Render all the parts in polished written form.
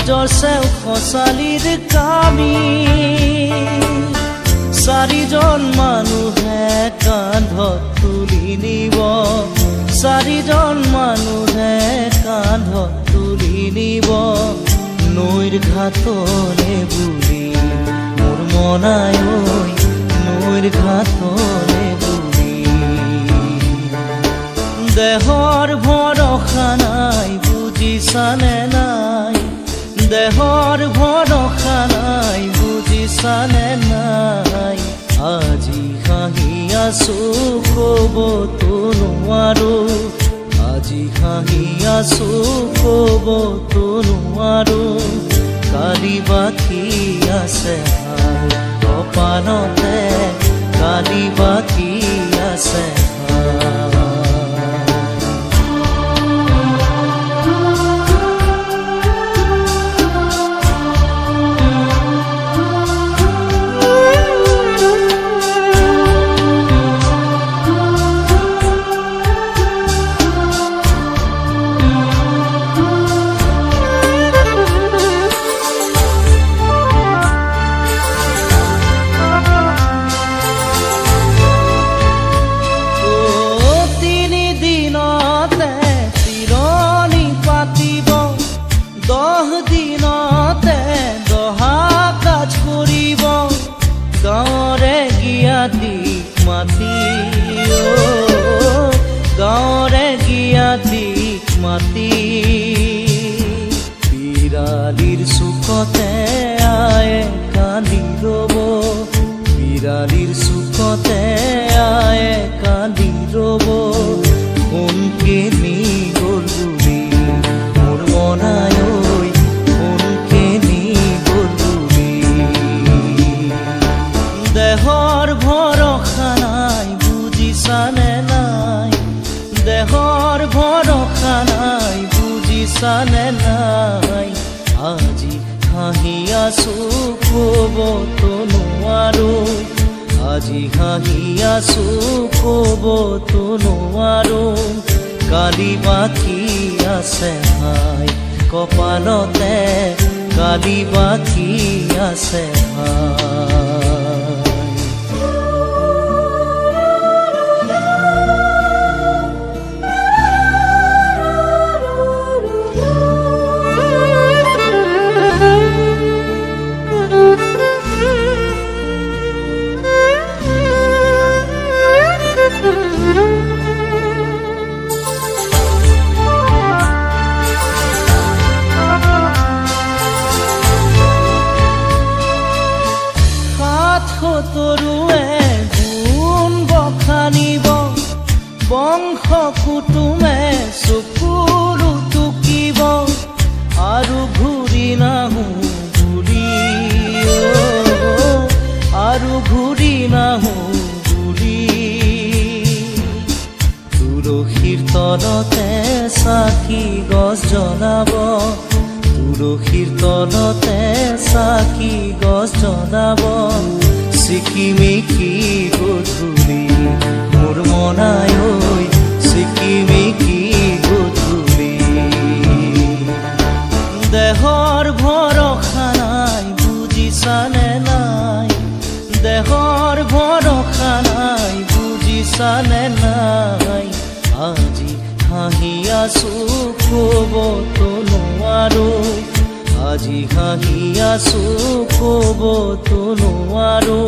জৰচেও খচালিৰ কামি চাৰিজন মানুহে কান্ধত তুলি নিব চাৰিজন মানুহে কান্ধত তুলি নিব নৈৰ ঘাটলে বুলি মোৰ মনাই নৈৰ ঘাটলে বুলি দেহৰ ভৰসা নাই বুজিছানে নাই দেহৰ ভৰসা নাই বুজিছানে নাই আজি হাঁহি আছো ক'বতো নোৱাৰো আজি হাঁহি আছো ক'বতো নোৱাৰো কালি বাকী আছে কপালতে কালি বাকী আছে গাঁৱৰে গিয়াতিক মাতি বিৰালিৰ চুকতে আয়ে কান্দি ৰ'ব বিৰালিৰ চুকতে আয়ে কান্দি ৰ'ব কোনকে নি গ'ল বুলি মোৰ মনাই কোনকে নি গ'ল বুলি দেহৰ ভৰসা নাই বুজিছানে নাই দেহৰ ভৰসা নাই বুজিছানে নাই আজি হাঁহি আছো ক'বতো নোৱাৰো আজি হাঁহি আছো ক'বতো নোৱাৰো কালি বাকী আছে হাই কপালতে কালি বাকী আছে হাই তৰুৱে গুণ বখানিব বংশ কুটুমে চকুৰু টুকিব আৰু ঘূৰি নাহো বুলি আৰু ঘূৰি নাহো বুলি তুলসীৰ তলতে চাকি গছ জ্বলাব তুলসীৰ তলতে চাকি গছ জ্বলাব চিকিমিকি গধূলি মোৰ মনাই চিকিমিকি গধূলি দেহৰ ভৰসা নাই বুজিছানে নাই দেহৰ ভৰসা নাই বুজিছানে নাই আজি হাঁহি আছো ক'বতো নোৱাৰো আজি হাঁহি আছো ক'বতো নোৱাৰো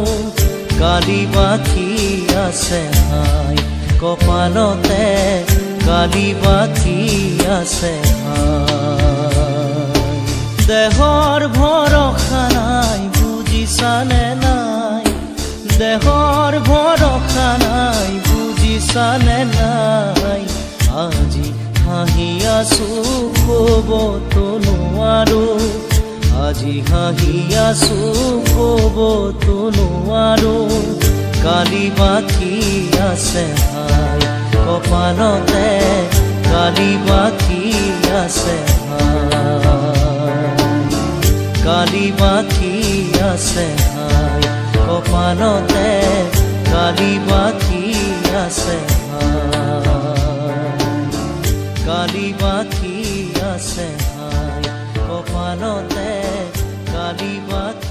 কালি বাকী আছে হাই কপালতে কালি বাকী আছে হাই দেহৰ ভৰসা নাই বুজিছানে নাই দেহৰ ভৰসা নাই বুজিছানে নাই আজি হাঁহি আছো ক'বতো নোৱাৰো আজি হাঁহি আছো ক'বতো নোৱাৰো কালি বাকী আছে হাই কপালতে কালি বাকী আছে হাই কালি বাকী আছে হাই কপালতে কালি বাকী আছে কালি বাকী আছে হাই কপালতে উৰি পাখি